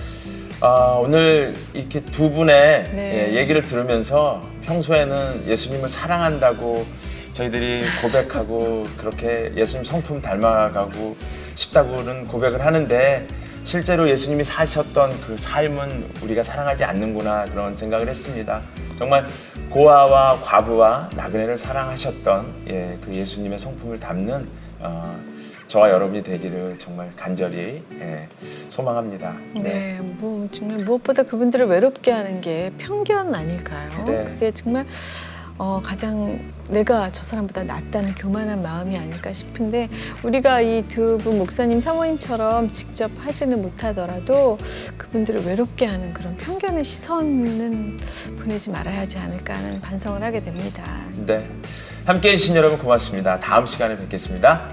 오늘 이렇게 두 분의 네. 얘기를 들으면서 평소에는 예수님을 사랑한다고 저희들이 고백하고 그렇게 예수님 성품 닮아가고 싶다고는 고백을 하는데 실제로 예수님이 사셨던 그 삶은 우리가 사랑하지 않는구나 그런 생각을 했습니다. 정말 고아와 과부와 나그네를 사랑하셨던 그 예수님의 성품을 담는 저와 여러분이 되기를 정말 간절히 소망합니다. 네, 뭐 정말 무엇보다 그분들을 외롭게 하는 게 편견 아닐까요? 네. 그게 정말 가장 내가 저 사람보다 낫다는 교만한 마음이 아닐까 싶은데 우리가 이 두 분 목사님, 사모님처럼 직접 하지는 못하더라도 그분들을 외롭게 하는 그런 편견의 시선은 보내지 말아야 하지 않을까 하는 반성을 하게 됩니다. 네. 함께해 주신 여러분 고맙습니다. 다음 시간에 뵙겠습니다.